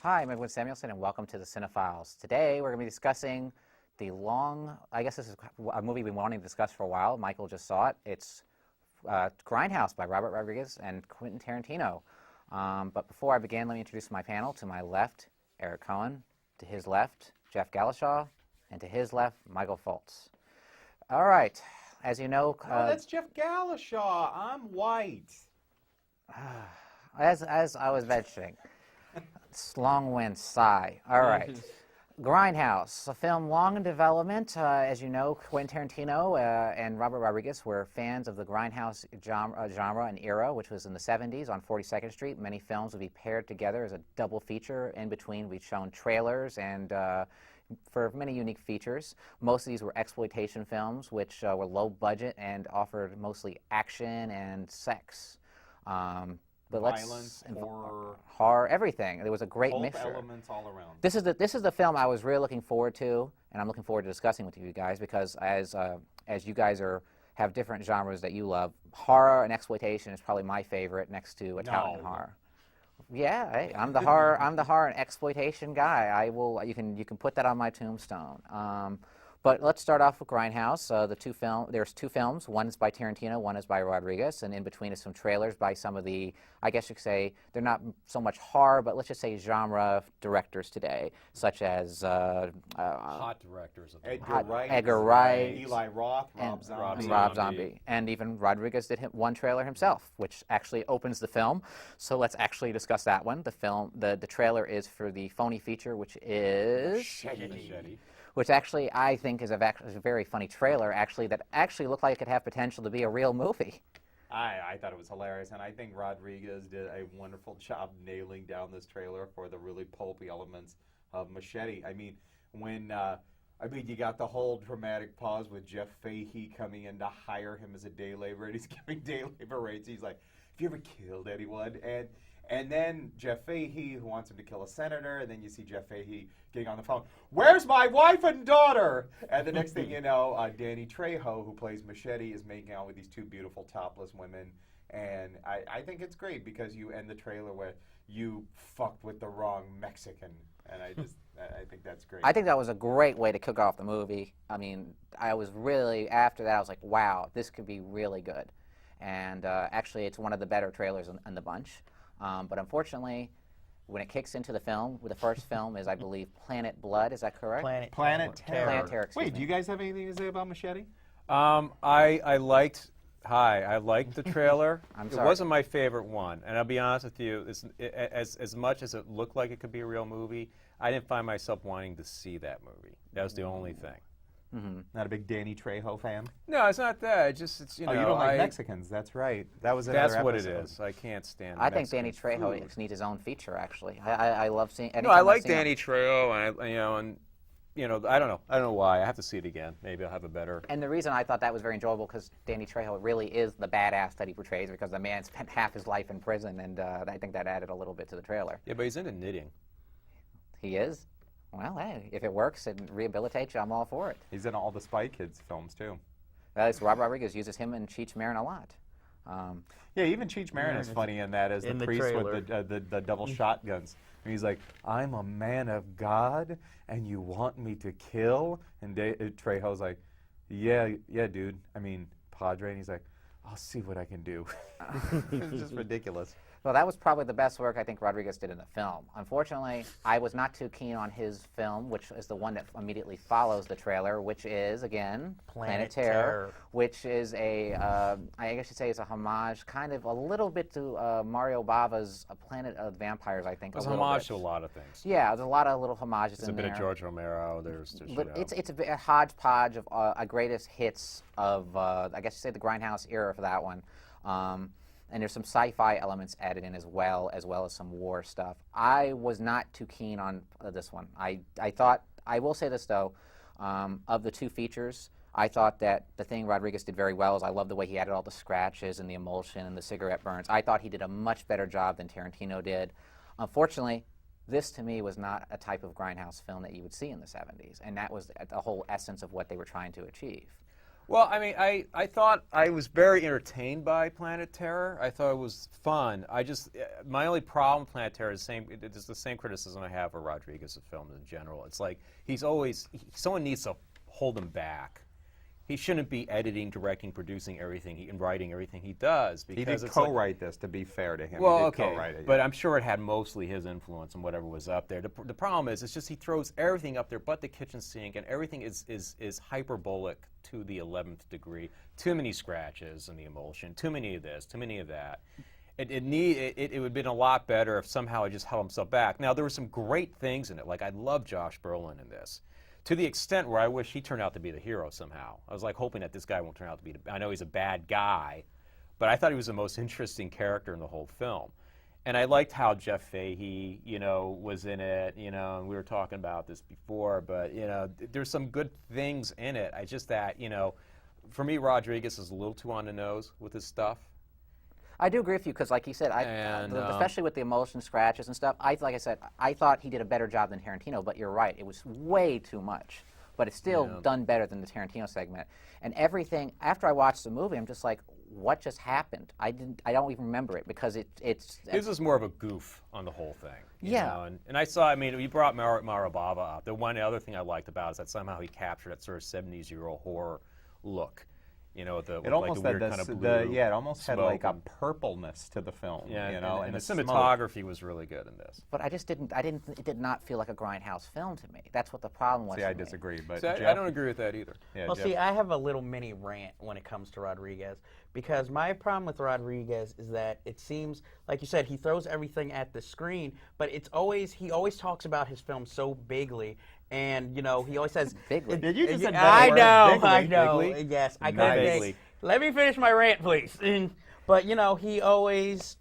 Hi, I'm Edwin Samuelson, and welcome to the Cinefiles. Today, we're going to be discussing I guess this is a movie we've been wanting to discuss for a while. Michael just saw it. It's Grindhouse by Robert Rodriguez and Quentin Tarantino. But before I begin, let me introduce my panel. To my left, Eric Cohen. To his left, Jeff Galashaw. And to his left, Michael Foltz. All right, as you know... oh, that's Jeff Galashaw. I'm white. As I was mentioning, it's long wind sigh. All right. Grindhouse, a film long in development. As you know, Quentin Tarantino and Robert Rodriguez were fans of the Grindhouse genre and era, which was in the 70s on 42nd Street. Many films would be paired together as a double feature. In between, we've shown trailers and for many unique features. Most of these were exploitation films, which were low budget and offered mostly action and sex. But Violence, horror, everything. There was a great mixture. Elements all around. This is the film I was really looking forward to, and I'm looking forward to discussing with you guys because as you guys have different genres that you love, horror and exploitation is probably my favorite next to Italian horror. Yeah, hey, I'm the horror and exploitation guy. I will. You can put that on my tombstone. But let's start off with Grindhouse. There's two films. One is by Tarantino, one is by Rodriguez, and in between is some trailers by some of the, I guess you could say, they're not so much horror, but let's just say genre directors today, such as hot directors. Edgar Wright, Eli Roth, Rob Zombie. And even Rodriguez did one trailer himself, which actually opens the film. So let's actually discuss that one. The trailer is for the phony feature, which is Machete. Which actually I think is a very funny trailer, that actually looked like it could have potential to be a real movie. I thought it was hilarious, and I think Rodriguez did a wonderful job nailing down this trailer for the really pulpy elements of Machete. I mean, you got the whole dramatic pause with Jeff Fahey coming in to hire him as a day laborer, and he's giving day labor rates. He's like, "Have you ever killed anyone?" And then Jeff Fahey, who wants him to kill a senator, and then you see Jeff Fahey getting on the phone, "Where's my wife and daughter?" And the next thing you know, Danny Trejo, who plays Machete, is making out with these two beautiful topless women. And I think it's great because you end the trailer with, "You fucked with the wrong Mexican." And I think that's great. I think that was a great way to kick off the movie. I mean, after that, I was like, wow, this could be really good. And actually, it's one of the better trailers in the bunch. But unfortunately, when it kicks into the film, the first film is, I believe, Planet Blood. Is that correct? Planet Terror. Planet Terror. Wait, do you guys have anything to say about Machete? I liked the trailer. I'm sorry. It wasn't my favorite one, and I'll be honest with you. As much as it looked like it could be a real movie, I didn't find myself wanting to see that movie. That was the only thing. Mm-hmm. Not a big Danny Trejo fan? No, it's not that. It's you know. Oh, you don't like Mexicans? That's right. That was another That's what episode. it is. I can't stand. I think Danny Trejo needs his own feature. Actually, I love seeing. No, I like Danny Trejo, and I don't know why. I have to see it again. Maybe I'll have a better. And the reason I thought that was very enjoyable because Danny Trejo really is the badass that he portrays because the man spent half his life in prison, and I think that added a little bit to the trailer. Yeah, but he's into knitting. He is. Well, hey, if it works and rehabilitates you, I'm all for it. He's in all the Spy Kids films, too. Robert Rodriguez uses him and Cheech Marin a lot. Yeah, even Cheech Marin is funny in that as the priest trailer. with the double shotguns. And he's like, "I'm a man of God, and you want me to kill?" And Trejo's like, yeah, dude. I mean, Padre. And he's like, "I'll see what I can do." It's just ridiculous. Well, that was probably the best work I think Rodriguez did in the film. Unfortunately, I was not too keen on his film, which is the one that immediately follows the trailer, which is, again, Planet Terror, which is I guess you'd say it's a homage, kind of a little bit to Mario Bava's Planet of Vampires, I think. It's a homage to a lot of things. Yeah, there's a lot of little homages in there. There's a bit of George Romero. It's a hodgepodge of greatest hits of, I guess you'd say, the Grindhouse era for that one. And there's some sci-fi elements added in as well as some war stuff. I was not too keen on this one. I thought, I will say this though, of the two features, I thought that the thing Rodriguez did very well is I love the way he added all the scratches and the emulsion and the cigarette burns. I thought he did a much better job than Tarantino did. Unfortunately, this to me was not a type of Grindhouse film that you would see in the 70s, and that was the whole essence of what they were trying to achieve. Well, I mean, I thought I was very entertained by Planet Terror. I thought it was fun. My only problem with Planet Terror is the same criticism I have for Rodriguez's films in general. It's like someone needs to hold him back. He shouldn't be editing, directing, producing everything and writing everything he does. Because He did it's co-write this, to be fair to him. Well, he did okay, co-write it, but yeah. I'm sure it had mostly his influence and whatever was up there. The problem is, it's just he throws everything up there but the kitchen sink, and everything is hyperbolic to the 11th degree. Too many scratches in the emulsion, too many of this, too many of that. It would have been a lot better if somehow he just held himself back. Now, there were some great things in it. Like, I love Josh Brolin in this, to the extent where I wish he turned out to be the hero somehow. I was like hoping that this guy won't turn out to be I know he's a bad guy, but I thought he was the most interesting character in the whole film. And I liked how Jeff Fahey, was in it, and we were talking about this before, but, there's some good things in it. I just that, for me, Rodriguez is a little too on the nose with his stuff. I do agree with you because, like you said, especially with the emulsion scratches and stuff, like I said, I thought he did a better job than Tarantino, but you're right. It was way too much. But it's still done better than the Tarantino segment. And everything, after I watched the movie, I'm just like, what just happened? I don't even remember it because it's... This was more of a goof on the whole thing. Yeah. And I saw, you brought Mara Bava up. The one other thing I liked about it is that somehow he captured that sort of 70s-year-old horror look. It almost like the weird kind of blue it almost had like a smoke purpleness to the film. Yeah, and the smoke. cinematography was really good in this. But it did not feel like a Grindhouse film to me. That's what the problem was. See, I disagree, but So I Jeff? don't agree with that either. Yeah, Well, Jeff? see, I have a little mini rant when it comes to Rodriguez because my problem with Rodriguez is that it seems, like you said, he throws everything at the screen, but he always talks about his film so bigly, and he always says Bigly. Did you just say I that know, word? I Bigly? know. Bigly? Yes, I Nice. couldn't Bigly. Let me finish my rant, please. But he always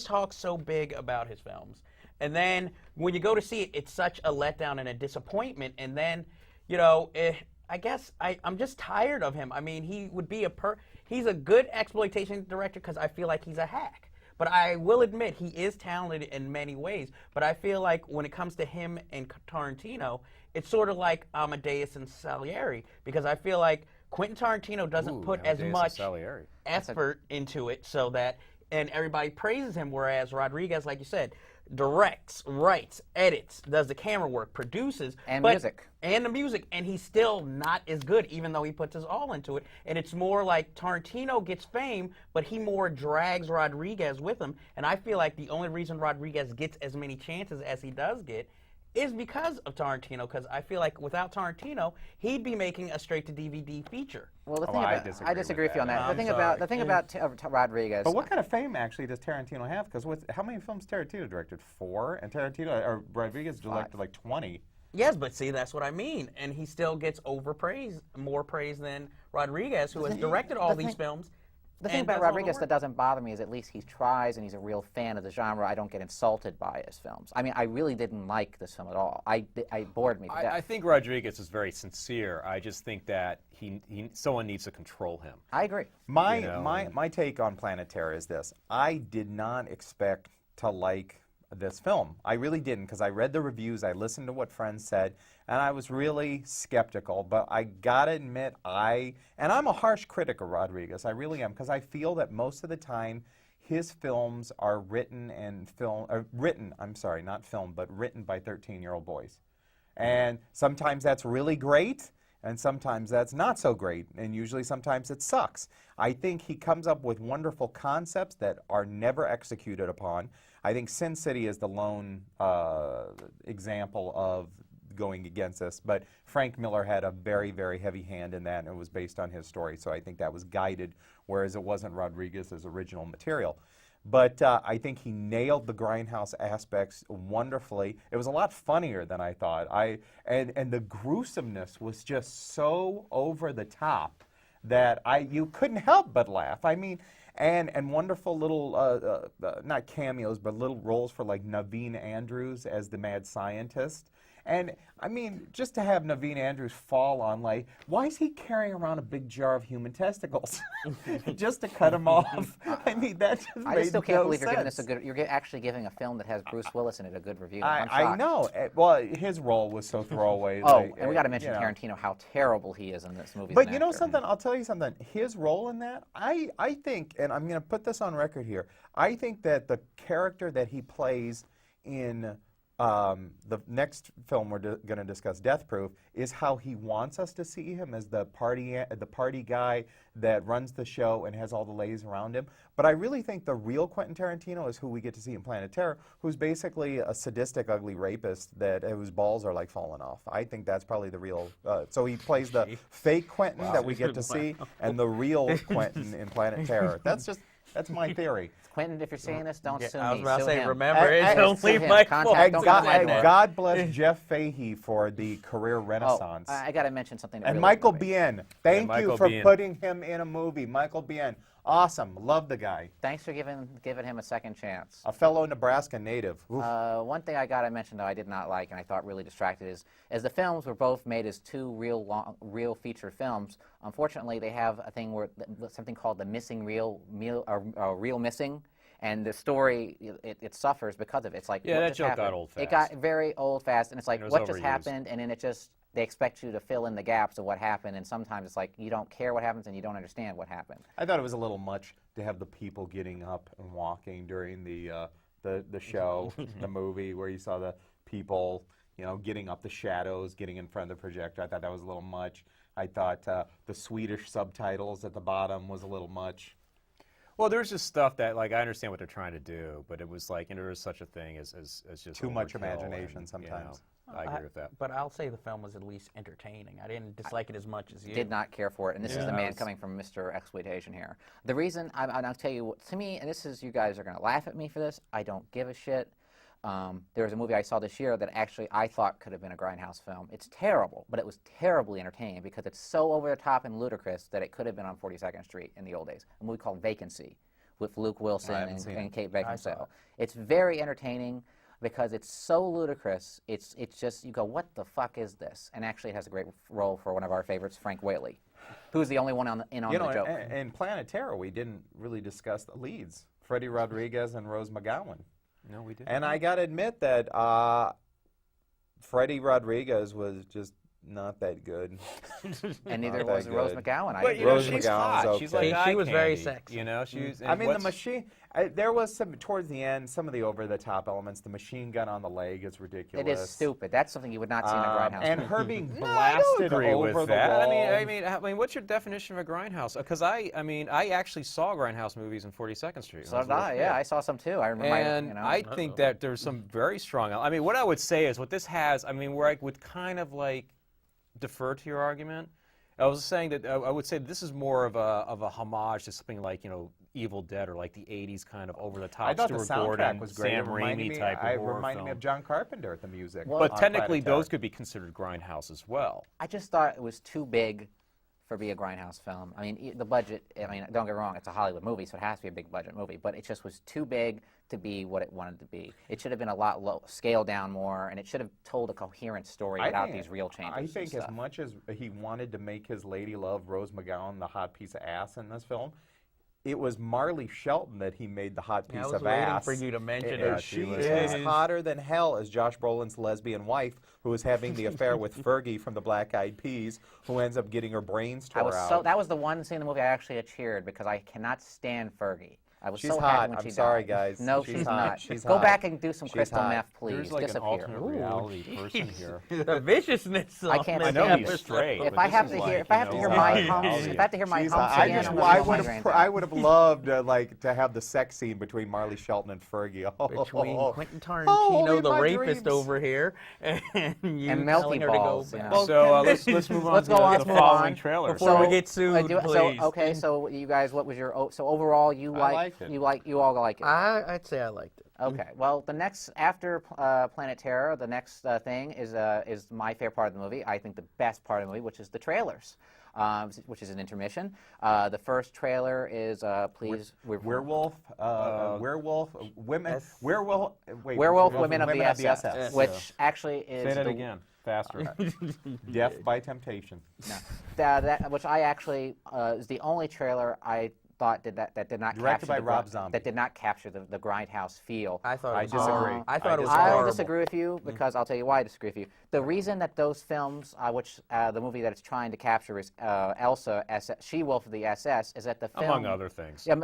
talks so big about his films, and then when you go to see it, it's such a letdown and a disappointment. And then, I guess I'm just tired of him. I mean, he would be he's a good exploitation director because I feel like he's a hack. But I will admit he is talented in many ways. But I feel like when it comes to him and Tarantino, it's sort of like Amadeus and Salieri because I feel like Quentin Tarantino doesn't put as Amadeus and much Salieri. effort into it and everybody praises him, whereas Rodriguez, like you said, directs, writes, edits, does the camera work, produces. And music. And the music, and he's still not as good, even though he puts his all into it. And it's more like Tarantino gets fame, but he more drags Rodriguez with him. And I feel like the only reason Rodriguez gets as many chances as he does get is because of Tarantino, because I feel like without Tarantino, he'd be making a straight-to-DVD feature. Well, the thing I about, disagree I disagree with with you on that. that. The thing about Rodriguez. But what kind of fame actually does Tarantino have? Because how many films Tarantino directed? 4, and Rodriguez directed like 20. Yes, but see, that's what I mean. And he still gets more praise than Rodriguez, who has directed all these films. The thing about Rodriguez that doesn't bother me is at least he tries and he's a real fan of the genre. I don't get insulted by his films. I mean, I really didn't like this film at all. I bored me to death. I think Rodriguez is very sincere. I just think that someone needs to control him. I agree. My take on Planet Terror is this. I did not expect to like this film. I really didn't, because I read the reviews, I listened to what friends said, and I was really skeptical. But I gotta admit, and I'm a harsh critic of Rodriguez, I really am, because I feel that most of the time his films are written not filmed, but written by 13-year-old boys. And sometimes that's really great, and sometimes that's not so great, and usually sometimes it sucks. I think he comes up with wonderful concepts that are never executed upon. I think Sin City is the lone example of going against this, but Frank Miller had a very, very heavy hand in that, and it was based on his story, so I think that was guided, whereas it wasn't Rodriguez's original material. But I think he nailed the Grindhouse aspects wonderfully. It was a lot funnier than I thought. And the gruesomeness was just so over the top that you couldn't help but laugh. I mean, and wonderful little, not cameos, but little roles for like Naveen Andrews as the mad scientist. And I mean, just to have Naveen Andrews fall on, like, why is he carrying around a big jar of human testicles just to cut him off? I mean, that just I made just still can't no believe you're giving sense. this a good. You're actually giving a film that has Bruce Willis in it a good review. I'm I shocked. know. Well, his role was so throwaway. Oh, like, and we got to mention you know. Tarantino, how terrible he is in this movie. as But an you know actor. something? I'll tell you something. His role in that, I think, and I'm going to put this on record here, I think that the character that he plays in the next film we're going to discuss, Death Proof, is how he wants us to see him as the party guy that runs the show and has all the ladies around him. But I really think the real Quentin Tarantino is who we get to see in Planet Terror, who's basically a sadistic, ugly rapist whose balls are like falling off. I think that's probably the real. So he plays the fake Quentin that we get to see, and the real Quentin in Planet Terror. That's my theory. Quentin, if you're seeing this, don't sue me. I was about to Sue say, him. remember, it's And- only sue him. my Contact- fault. And don't God, come to my door. God bless Jeff Fahey for the career Oh, renaissance. I got to mention something. And really Michael quickly. Biehn, thank you Michael for Biehn. putting him in a movie. Michael Biehn, awesome, love the guy. Thanks for giving him a second chance. A fellow Nebraska native. Oof. One thing I got to mention, though, I did not like and I thought really distracted is, as the films were both made as two real feature films, unfortunately they have a thing where something called the missing reel missing, and the story it suffers because of it. It's like, Yeah, what that just joke happened? got old It fast. got very old fast, and it's like, And it was what just overused. happened, and then they expect you to fill in the gaps of what happened, and sometimes it's like you don't care what happens and you don't understand what happened. I thought it was a little much to have the people getting up and walking during the show, the movie, where you saw the people, getting up the shadows, getting in front of the projector. I thought that was a little much. I thought the Swedish subtitles at the bottom was a little much. Well, there's just stuff that, like, I understand what they're trying to do, but it was like, there is such a thing as just Too much overkill, imagination and, sometimes. I agree with that. But I'll say the film was at least entertaining. I didn't dislike it as much as you. Did not care for it, and this is the Yeah. man coming from Mr. Exploitation here. The reason, I'll tell you, to me, and this is, you guys are going to laugh at me for this, I don't give a shit. There was a movie I saw this year that actually I thought could have been a Grindhouse film. It's terrible, but it was terribly entertaining because it's so over the top and ludicrous that it could have been on 42nd Street in the old days. A movie called Vacancy with Luke Wilson I haven't and, seen and it. Kate I saw Beckinsale. It's very entertaining because it's so ludicrous. It's just, you go, what the fuck is this? And actually it has a great role for one of our favorites, Frank Whaley, who's the only one on the joke. In Planet Terror, we didn't really discuss the leads, Freddie Rodriguez and Rose McGowan. No, we didn't. And I got to admit that Freddie Rodriguez was just not that good. And neither Not was that Rose good. McGowan. I But agree. you know, Rose she's McGowan's hot. She's okay. like She eye was very candy, sexy. You know, she's. I mean, the what's- machine. There was some towards the end. Some of the over-the-top elements. The machine gun on the leg is ridiculous. It is stupid. That's something you would not see in a Grindhouse And film. her being No, I don't blasted agree over with the that. wall. I mean, what's your definition of a grindhouse? Because I actually saw grindhouse movies in 42nd Street. So did I. Yeah, I saw some too. I remember. And I think that there's some very strong. I mean, what I would say is what this has. I mean, where I would kind of like defer to your argument. I was saying that I would say this is more of a homage to something like Evil Dead or like the '80s kind of over the top. I thought the Stuart soundtrack Gordon, was great. Sam It reminded Raimi me, type of it horror reminded me film. of John Carpenter, the music. Well, But technically, Planet Terror. those could be considered grindhouse as well. I just thought it was too big for be a Grindhouse film. I mean, the budget. I mean, don't get me wrong. It's a Hollywood movie, so it has to be a big budget movie. But it just was too big to be what it wanted to be. It should have been a lot scaled down more, and it should have told a coherent story without these real changes. I and think as stuff. much as he wanted to make his lady love Rose McGowan the hot piece of ass in this film, it was Marley Shelton that he made the hot piece I was of waiting ass. for you to mention And her. She was is hot. hotter than hell as Josh Brolin's lesbian wife, who is having the affair with Fergie from the Black Eyed Peas, who ends up getting her brains tore out. That was the one scene in the movie I actually cheered because I cannot stand Fergie. I was She's so hot. happy when I'm she sorry, died. guys. No, She's she's hot. not. She's Go hot. back and do some She's crystal hot. meth, please. There's like an Disappear. alternate reality person here. The viciousness. I on can't this stand I know he's it. episode. straight. If but I this have is to like, hear, if I have to hear my humps, if I have to hear my She's humps hot. again, I'm gonna call my brains I out. would have loved to have the sex scene between Marley Shelton and Fergie. Oh, Between Quentin only Tarantino, the my rapist dreams. over here, and you And telling melty her to go balls, back. yeah. So let's move on Let's to go on, the let's move following on. trailer. Before we get sued, please. Okay, so you guys, what was your so overall you liked it. you all like it? I'd say I liked it. Okay, well, the next after Planet Terror, the next thing is my favorite part of the movie. I think the best part of the movie, which is the trailers. which is an intermission. The first trailer is Werewolf, women, wait, Werewolf Women of the SS. SS, which actually is Say that again, faster. Death by Temptation. No. Which I actually is the only trailer I thought did not Directed capture by the Rob Zombie. that did not capture the Grindhouse feel. I thought I it was disagree. horrible. I thought it was I'll horrible. disagree with you because I'll tell you why I disagree with you. The reason that those films, which the movie that it's trying to capture is Elsa, She-Wolf of the SS, is that the film... Among other things. Yeah,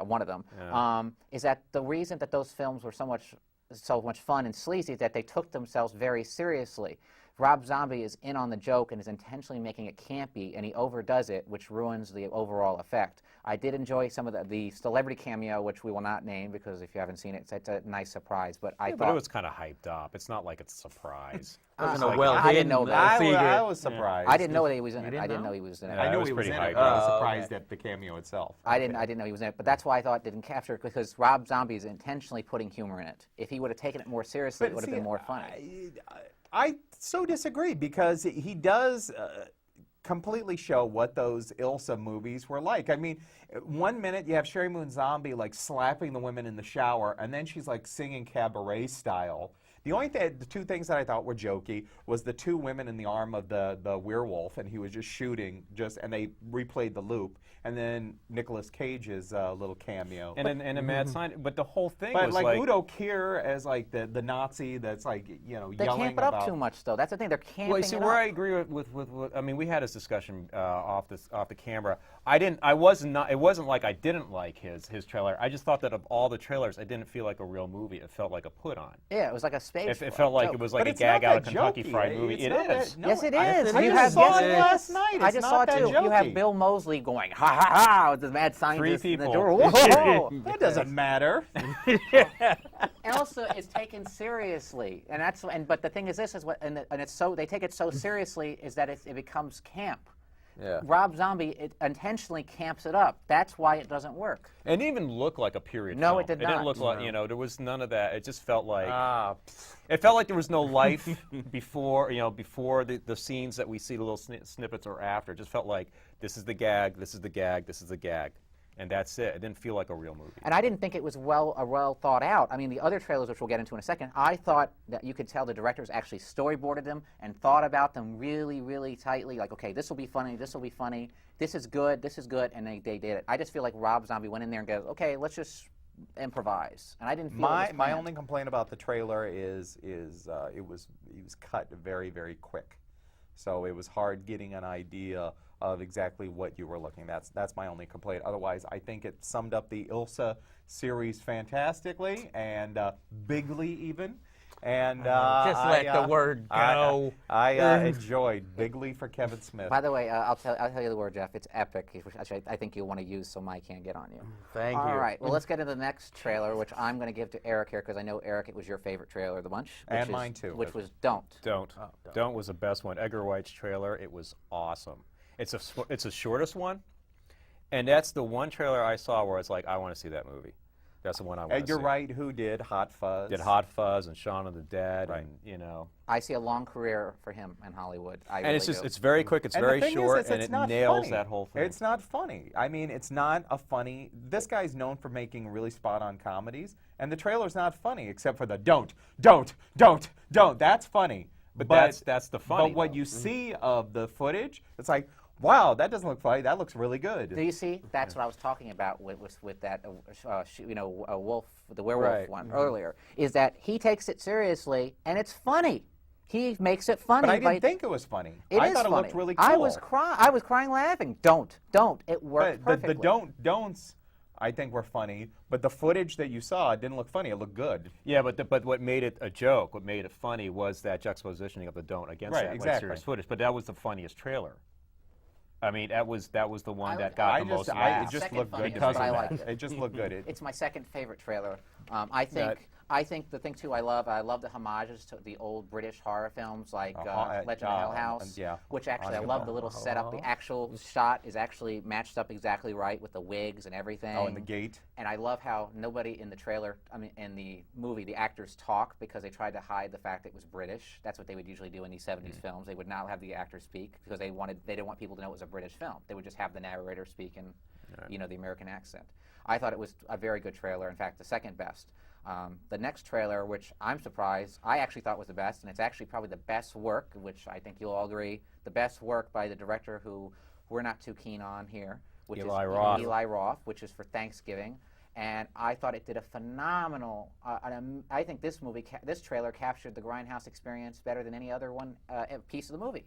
one of them. Yeah. Is that the reason that those films were so much fun and sleazy is that they took themselves very seriously. Rob Zombie is in on the joke and is intentionally making it campy, and he overdoes it, which ruins the overall effect. I did enjoy some of the celebrity cameo, which we will not name because if you haven't seen it, it's a nice surprise. But I Yeah, thought but it was kind of hyped up. It's not like it's a surprise. Wasn't like- a well I didn't know hidden about it. secret. I was surprised. I didn't know that he was in it. didn't I didn't know? know he was in it. Yeah, I it knew was he was pretty in it, hyped but I was up. surprised at the cameo itself. I didn't know he was in it, but that's why I thought it didn't capture it because Rob Zombie is intentionally putting humor in it. If he would have taken it more seriously, it would have been more funny. I so disagree because he does completely show what those Ilsa movies were like. I mean, 1 minute you have Sherry Moon Zombie like slapping the women in the shower, and then she's like singing cabaret style. The two things that I thought were jokey was the two women in the arm of the werewolf, and he was just shooting, and they replayed the loop, and then Nicolas Cage's little cameo. And a mad sign, but the whole thing But was like Udo Kier as like the Nazi that's like They yelling camp it about. up too much, though. That's the thing. They're camping Well, see, it where up. I agree with I mean, we had this discussion off the camera. It wasn't like I didn't like his trailer. I just thought that of all the trailers, it didn't feel like a real movie. It felt like a put on. Yeah, it was like a space. It felt like it was like But a it's gag not out of that Kentucky jokey. Fried Movie. It's It not is. that- no, Yes, it I- is. I You just have- saw yes, it it is. last night. I It's just not saw it that too. You have jokey. Bill Moseley going ha ha ha with the mad scientist in the people. door. Whoa! That doesn't matter. Elsa is taken seriously, but the thing is this is what and it's so they take it so seriously is that it becomes camp. Yeah. Rob Zombie intentionally camps it up. That's why it doesn't work. It didn't even look like a period No, film. it did It didn't not. look like, there was none of that. It just felt like It felt like there was no life before the scenes that we see, the little snippets or after. It just felt like this is the gag, this is the gag, this is the gag. And that's it. It didn't feel like a real movie. And I didn't think it was well thought out. I mean, the other trailers, which we'll get into in a second, I thought that you could tell the directors actually storyboarded them and thought about them really, really tightly. Like, okay, this will be funny, this will be funny, this is good, and they did it. I just feel like Rob Zombie went in there and goes, okay, let's just improvise. And I didn't feel it was my planned. only complaint about the trailer is it was cut very, very quick, so it was hard getting an idea of exactly what you were looking at. That's my only complaint. Otherwise, I think it summed up the Ilsa series fantastically, and bigly even. And Just let the word go. I enjoyed Bigly for Kevin Smith. By the way, I'll tell you the word, Jeff. It's epic, which I think you'll want to use so Mike can't get on you. Thank you. All right. Well, let's get into the next trailer, which I'm going to give to Eric here because I know, Eric, it was your favorite trailer of the bunch. And mine too. Which was Don't. Don't was the best one. Edgar Wright's trailer. It was awesome. It's the shortest one, and that's the one trailer I saw where I was like, I want to see that movie. That's the one I want to see. Edgar Wright, who did Hot Fuzz. Did Hot Fuzz and Shaun of the Dead, Right. and I see a long career for him in Hollywood. and it's really do. it's very quick, it's And very the thing short, is, and it's it not nails funny. that whole thing. It's not funny. I mean, it's not a funny. This guy's known for making really spot-on comedies, and the trailer's not funny except for the don't. That's funny. But that's the funny, But what though. you see of the footage, it's like, wow, that doesn't look funny. That looks really good. Do you see? That's what I was talking about with that, a wolf, the werewolf Right. one earlier. Is that he takes it seriously and it's funny. He makes it funny. But I didn't think it was funny. It I is thought it funny. looked really cool. I was crying laughing. Don't. It worked But perfectly. the don'ts, I think, were funny. But the footage that you saw didn't look funny. It looked good. Yeah, but what made it a joke, what made it funny, was that juxtapositioning of the don't against Right, that like, exactly. serious footage. But that was the funniest trailer. I mean, that was the one that I got the most It laughs. just Second looked good funniest, because but I of liked that. it. It just looked good. It's my second favorite trailer. I think I think the thing too I love the homages to the old British horror films like Legend of Hell House, yeah. which actually I love the little setup. The actual shot is actually matched up exactly right with the wigs and everything. Oh, and the gate. And I love how nobody in the trailer, I mean, in the movie, the actors talk because they tried to hide the fact it was British. That's what they would usually do in these 70s films. They would not have the actors speak because they didn't want people to know it was a British film. They would just have the narrator speak in, the American accent. I thought it was a very good trailer. In fact, the second best. The next trailer, which I'm surprised, I actually thought was the best, and it's actually probably the best work, which I think you'll all agree, the best work by the director who we're not too keen on here, which Eli is Roth. Eli Roth, which is for Thanksgiving. And I thought it did a phenomenal. I think this trailer captured the Grindhouse experience better than any other piece of the movie.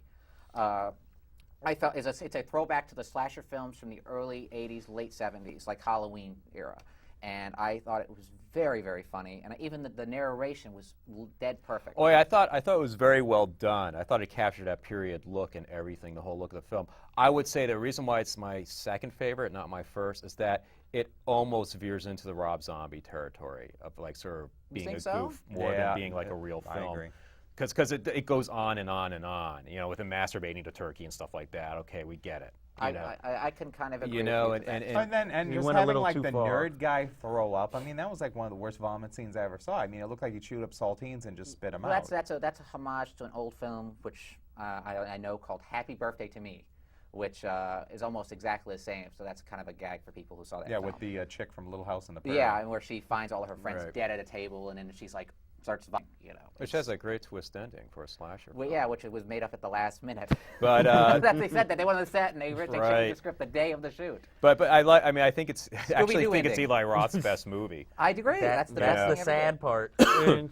I felt it's a throwback to the slasher films from the early '80s, late '70s, like Halloween era. And I thought it was very, very funny, and even the narration was dead perfect. Oh yeah, I thought it was very well done. I thought it captured that period look and everything, the whole look of the film. I would say the reason why it's my second favorite, not my first, is that it almost veers into the Rob Zombie territory of like sort of being a goof more than being like a real film. I agree. Because it goes on and on and on, with him masturbating to turkey and stuff like that. Okay, we get it. I can kind of agree. You know, with and and You just went a having little like too the far. nerd guy throw up. I mean, that was like one of the worst vomit scenes I ever saw. I mean, it looked like he chewed up saltines and just spit them out. That's a homage to an old film which I know called Happy Birthday to Me, which is almost exactly the same. So that's kind of a gag for people who saw that. Yeah, film. with the chick from Little House on the Prairie. Yeah, and where she finds all of her friends Right. dead at a table, and then she's like starts vomiting, which has a great twist ending for a slasher. Well, film. yeah, which it was made up at the last minute. But they said that they went on the set and they changed Right. the script the day of the shoot. but I mean, I think it's actually Scooby-Doo think it's ending. Eli Roth's best movie. I agree. That's the best That's the thing sad ever part. did.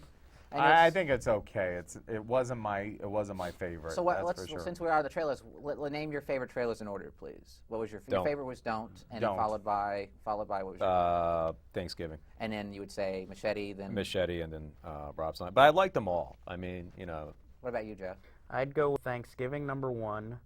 And I it's- think it's okay. It wasn't my favorite. So that's let's for sure. since we are the trailers, name your favorite trailers in order, please. What was your Don't. favorite? Was Don't, and Don't. followed by what was your Thanksgiving, and then you would say Machete. Then Machete, and then Rob Zombie. But I like them all. I mean, what about you, Jeff? I'd go with Thanksgiving #1,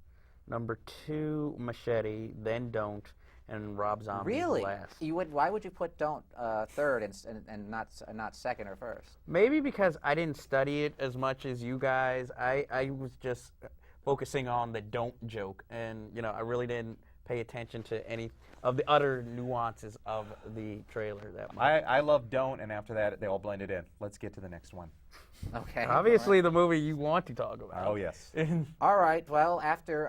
#2 Machete, then Don't, and Rob Zombie Really? last. You would? Why would you put Don't third and not second or first? Maybe because I didn't study it as much as you guys. I was just focusing on the Don't joke, and I really didn't pay attention to any of the other nuances of the trailer that much. I love Don't, and after that, they all blended in. Let's get to the next one. Okay. Obviously, the movie you want to talk about. Oh, yes. All right. Well, after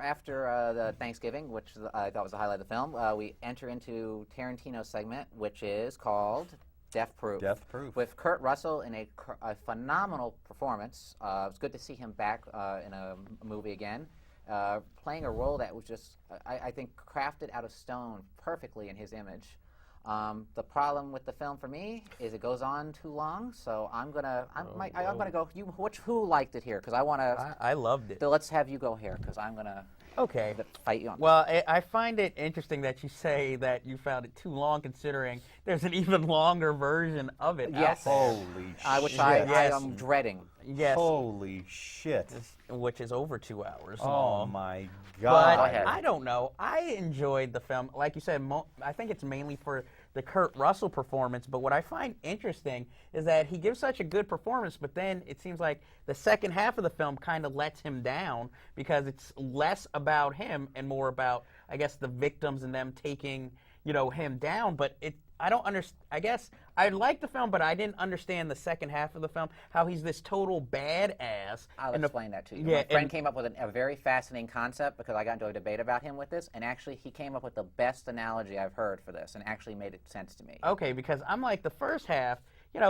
the Thanksgiving, which I thought was the highlight of the film, we enter into Tarantino's segment, which is called Death Proof. Death Proof. With Kurt Russell in a phenomenal performance. It was good to see him back in a movie again, playing a role that was just, I think, crafted out of stone perfectly in his image. The problem with the film for me is it goes on too long, so I'm gonna go. Who liked it here? Because I want to. I loved it. Let's have you go here, because I'm gonna Okay. fight you on. Well, I find it interesting that you say that you found it too long, considering there's an even longer version of it. Yes. out Holy which shit. I Yes. am dreading. there. Yes. Holy shit. Which is over 2 hours Oh, long. my But God. Go ahead. I don't know. I enjoyed the film. Like you said, I think it's mainly for the Kurt Russell performance. But what I find interesting is that he gives such a good performance, but then it seems like the second half of the film kind of lets him down because it's less about him and more about, I guess, the victims and them taking, him down. But I don't understand. I guess I liked the film, but I didn't understand the second half of the film, how he's this total badass. I'll and explain that to you. Yeah, My friend and- came up with a very fascinating concept because I got into a debate about him with this, and actually he came up with the best analogy I've heard for this, and actually made it sense to me. Okay, because I'm like the first half,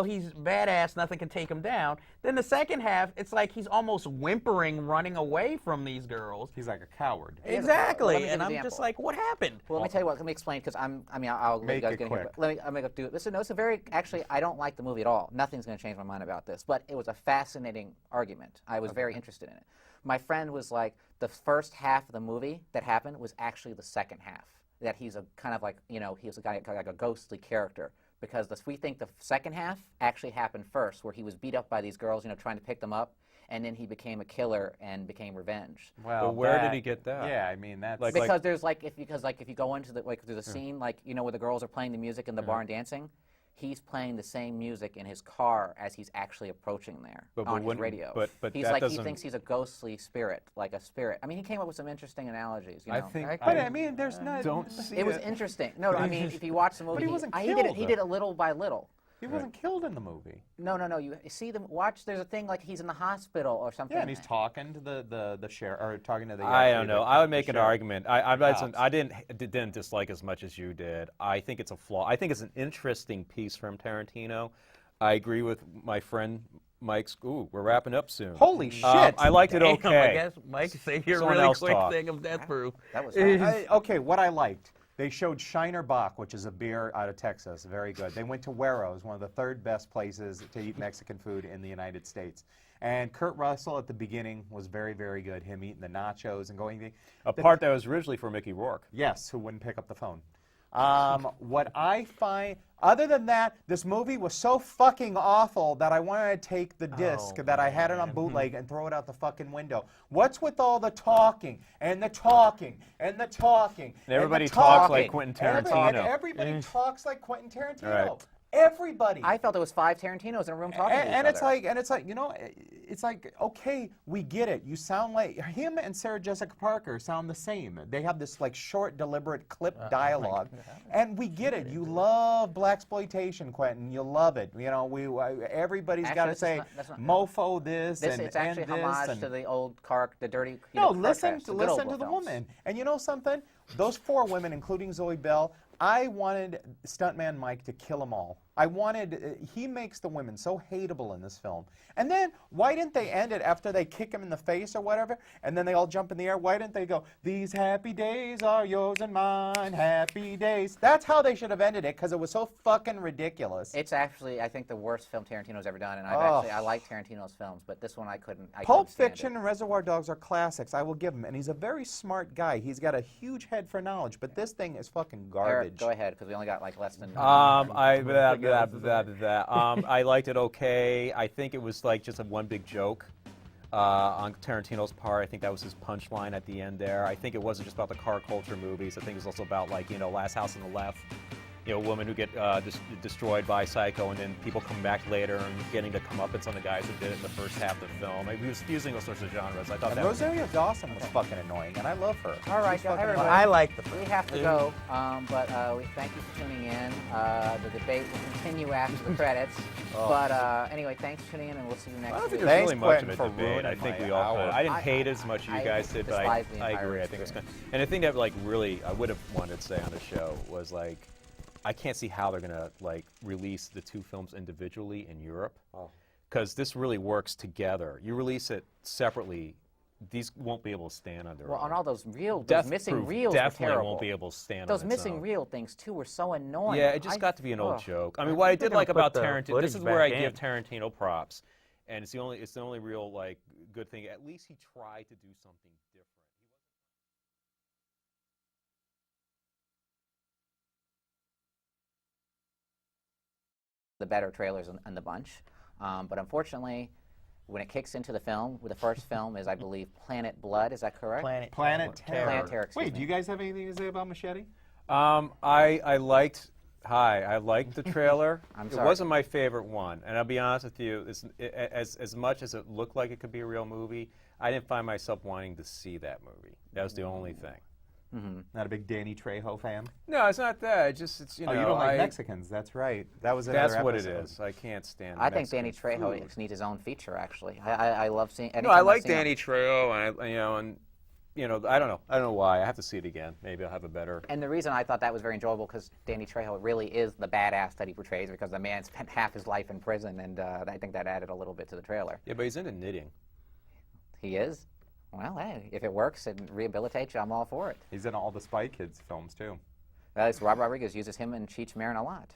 he's badass, nothing can take him down. Then the second half, it's like he's almost whimpering, running away from these girls. He's like a coward. Exactly, Let me give and an I'm example. just like, what happened? Well, let me tell you what. Let me explain because I'll let you Make guys it get in here. quick. But I'm gonna do it. Listen, no, it's a very actually. I don't like the movie at all. Nothing's gonna change my mind about this. But it was a fascinating argument. I was very interested in it. My friend was like, the first half of the movie that happened was actually the second half. That he's a kind of like he was a guy like a ghostly character. Because we think the second half actually happened first, where he was beat up by these girls, trying to pick them up, and then he became a killer and became revenge. Well, But where did he get that? Yeah, I mean, that's... Like- Because there's if you go into the scene where the girls are playing the music in the bar and dancing, he's playing the same music in his car as he's actually approaching there on his radio. But he's that like, he doesn't- thinks he's a ghostly spirit, like a spirit. I mean, he came up with some interesting analogies. You know? I think. But I mean, there's not. don't see it was interesting. No, I mean, if you watch the movie, he wasn't he did it. killed. He did it little by little. He wasn't killed in the movie. No. You see them watch. There's a thing like he's in the hospital or something. Yeah, and he's talking to the sheriff, or talking to the. I don't actually know. the- I would make the an sheriff. argument. I didn't dislike as much as you did. I think it's a flaw. I think it's an interesting piece from Tarantino. I agree with my friend Mike's. Ooh, we're wrapping up soon. Holy shit! I liked it Damn, okay. I guess Mike, say your Someone really else quick talk. thing of Death Proof. That was Okay, what I liked. They showed Shiner Bock, which is a beer out of Texas. Very good. They went to Huero's, one of the third best places to eat Mexican food in the United States. And Kurt Russell at the beginning was very, very good. Him eating the nachos and going. A part that was originally for Mickey Rourke. Yes, who wouldn't pick up the phone. What I find, other than that, this movie was so fucking awful that I wanted to take the disc that I had it on bootleg and throw it out the fucking window. What's with all the talking and the talking and the talking? And everybody and the talks talking? like Quentin And Tarantino. everybody talks like Quentin Tarantino. Right. Everybody. I felt there was 5 Tarantinos in a room talking to each And other. it's like, you know, it's like, okay, we get it. You sound like him and Sarah Jessica Parker sound the same. They have this like short, deliberate clip dialogue, and we get it. You love blaxploitation, Quentin. You love it. You know, everybody's Actually, got to this is say not- that's not- mofo this, This and it's actually and this homage and to the old the dirty. You no, know, car listen trash, to the good old listen to the films. woman. And you know something? Those 4 women, including Zoe Bell, I wanted Stuntman Mike to kill them all. I wanted, he makes the women so hateable in this film. And then, why didn't they end it after they kick him in the face or whatever, and then they all jump in the air? Why didn't they go, these happy days are yours and mine, happy days? That's how they should have ended it, because it was so fucking ridiculous. It's actually, I think, the worst film Tarantino's ever done, and Oh. I like Tarantino's films, but this one I couldn't Pulp stand Fiction it. and Reservoir Dogs are classics, I will give him. And he's a very smart guy. He's got a huge head for knowledge, but this thing is fucking garbage. Eric, go ahead, because we only got like less than. I liked it okay. I think it was like just a one big joke on Tarantino's part. I think that was his punchline at the end there. I think it wasn't just about the car culture movies. I think it was also about, like, you know, Last House on the Left. You know, women who get destroyed by Psycho, and then people come back later and getting to comeuppance on the guys who did it in the first half of the film. He was fusing those sorts of genres. I thought And that was Rosario Dawson was fucking annoying, and I love her. All right, She's fucking everybody. I like the We have to go, but we thank you for tuning in. The debate will continue after the credits. But anyway, thanks for tuning in, and we'll see you next I don't think week. there's Thanks, really much of Quentin, a for debate. I ruining think my we all. hour. I didn't hate it as much as you I guys did, but despised the I entire agree. I think it's good. experience. And the thing that, like, really I would have wanted to say on the show was, like, I can't see how they're gonna, like, release the 2 films individually in Europe, because this really works together. You release it separately, these won't be able to stand on their Well, own. on all those Death missing Proof reels were definitely terrible. won't be able to stand Those on its missing own. reel things too were so annoying. Yeah, it just got to be an old ugh. joke. I mean, what I did they're like gonna about put the Tarantino, this footage is where I back give in. Tarantino props, and it's the only real, like, good thing. At least he tried to do something different. The better trailers in the bunch. But unfortunately, when it kicks into the film, the first film is, I believe, Planet Blood. Is that correct? Planet Terror. Planet Terror, excuse Wait, me. do you guys have anything to say about Machete? I liked. I liked the trailer. I'm It sorry. wasn't my favorite one, and I'll be honest with you. As much as it looked like it could be a real movie, I didn't find myself wanting to see that movie. That was the only thing. Not a big Danny Trejo fan? No, it's not that. It's you know. Oh, you don't like Mexicans. That's right. That was another That's what it episode. is. I can't stand. I think Danny Mexican Trejo food. needs his own feature. Actually, I love seeing. No, anytime I I've like seen him- Danny Trejo, and I don't know. I don't know why. I have to see it again. Maybe I'll have a better. And the reason I thought that was very enjoyable because Danny Trejo really is the badass that he portrays because the man spent half his life in prison, and I think that added a little bit to the trailer. Yeah, but he's into knitting. He is. Well, hey, if it works and rehabilitates you, I'm all for it. He's in all the Spy Kids films, too. Rob Rodriguez uses him and Cheech Marin a lot.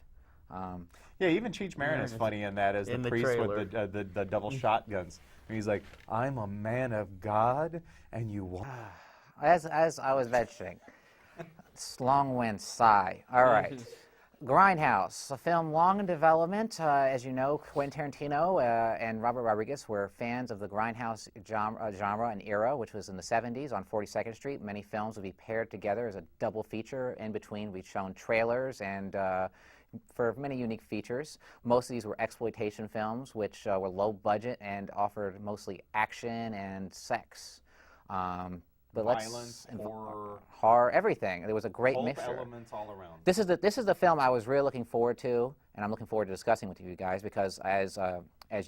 Yeah, even Cheech Marin is funny in that as In the the priest trailer. with the double shotguns. And he's like, I'm a man of God, and you walk. As I was mentioning, long wind sigh. All right. Grindhouse, a film long in development. As you know, Quentin Tarantino and Robert Rodriguez were fans of the Grindhouse genre and era, which was in the 70s on 42nd Street. Many films would be paired together as a double feature. In between, we've shown trailers and for many unique features. Most of these were exploitation films, which were low budget and offered mostly action and sex. But Violence, horror, horror, everything. There was a great pulp mixture. elements all around. This is the film I was really looking forward to, and I'm looking forward to discussing with you guys because as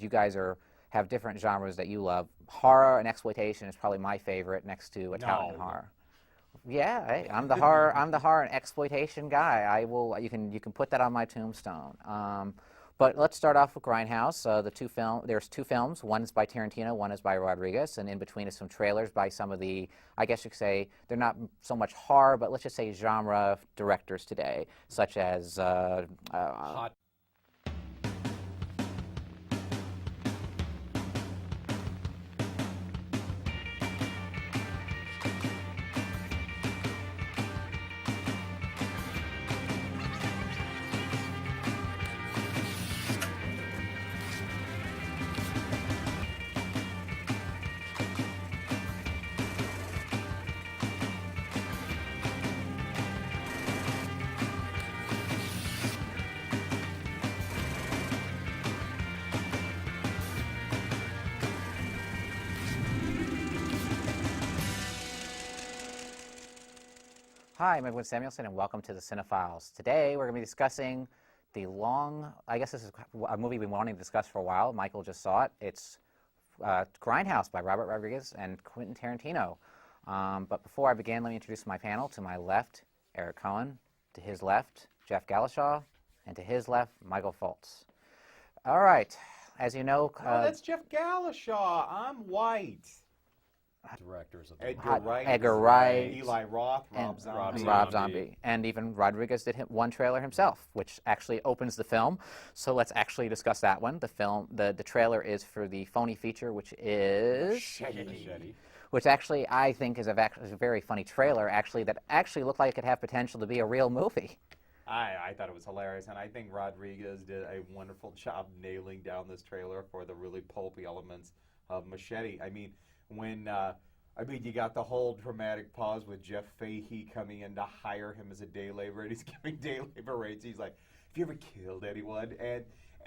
you guys have different genres that you love, horror and exploitation is probably my favorite next to Italian horror. Yeah, hey, I'm the horror and exploitation guy. I will. You can put that on my tombstone. But let's start off with Grindhouse. There's two films. One is by Tarantino, one is by Rodriguez, and in between is some trailers by some of the, I guess you could say, they're not so much horror, but let's just say genre directors today, such as Hot. Hi, I'm Edwin Samuelson, and welcome to the Cinefiles. Today, we're going to be discussing I guess this is a movie we've been wanting to discuss for a while. Michael just saw it. It's Grindhouse by Robert Rodriguez and Quentin Tarantino. But before I begin, let me introduce my panel. To my left, Eric Cohen. To his left, Jeff Galashaw. And to his left, Michael Foltz. All right. As you know... oh, that's Jeff Galashaw. I'm white. Directors of Edgar Wright, Eli Roth, and Rob Zombie. Rob Zombie. And even Rodriguez did one trailer himself, which actually opens the film. So let's actually discuss that one. The trailer is for the phony feature, which is... Machete. Which actually I think is a very funny trailer, actually, that actually looked like it could have potential to be a real movie. I thought it was hilarious, and I think Rodriguez did a wonderful job nailing down this trailer for the really pulpy elements of Machete. I mean, you got the whole dramatic pause with Jeff Fahey coming in to hire him as a day laborer, and he's giving day labor rates. He's like, "Have you ever killed anyone?"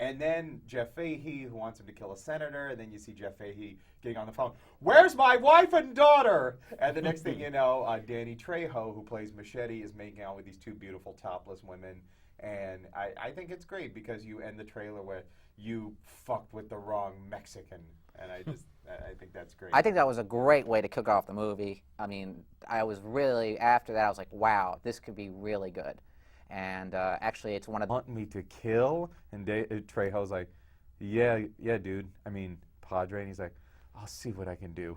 And then Jeff Fahey, who wants him to kill a senator, and then you see Jeff Fahey getting on the phone, "Where's my wife and daughter?" And the next thing you know, Danny Trejo, who plays Machete, is making out with these two beautiful topless women. And I think it's great because you end the trailer with, "You fucked with the wrong Mexican." And I think that's great. I think that was a great way to kick off the movie. I mean, after that, I was like, wow, this could be really good. And actually, it's one of the... Want me to kill? And Trejo's like, yeah, dude. I mean, Padre. And he's like, I'll see what I can do.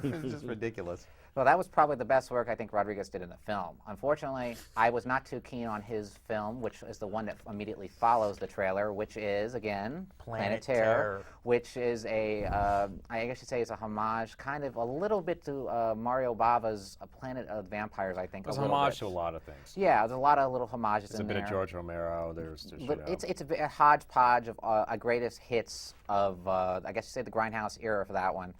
It's just ridiculous. Well, that was probably the best work I think Rodriguez did in the film. Unfortunately, I was not too keen on his film, which is the one that immediately follows the trailer, which is, again, Planet Terror, which is I guess you'd say it's a homage, kind of a little bit to Mario Bava's Planet of Vampires, I think. It was a homage to a lot of things. Yeah, there's a lot of little homages in there. There's a bit of George Romero. There's it's a hodgepodge of greatest hits of, I guess you'd say, the Grindhouse era for that one.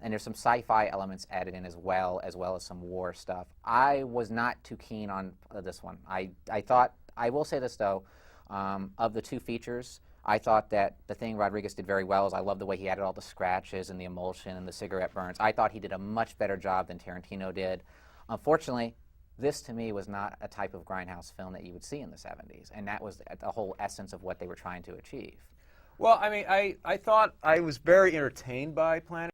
And there's some sci-fi elements added in as well as some war stuff. I was not too keen on this one. I thought, I will say this though, of the two features, I thought that the thing Rodriguez did very well is I love the way he added all the scratches and the emulsion and the cigarette burns. I thought he did a much better job than Tarantino did. Unfortunately, this to me was not a type of Grindhouse film that you would see in the 70s, and that was the whole essence of what they were trying to achieve. Well, I mean, I thought I was very entertained by Planet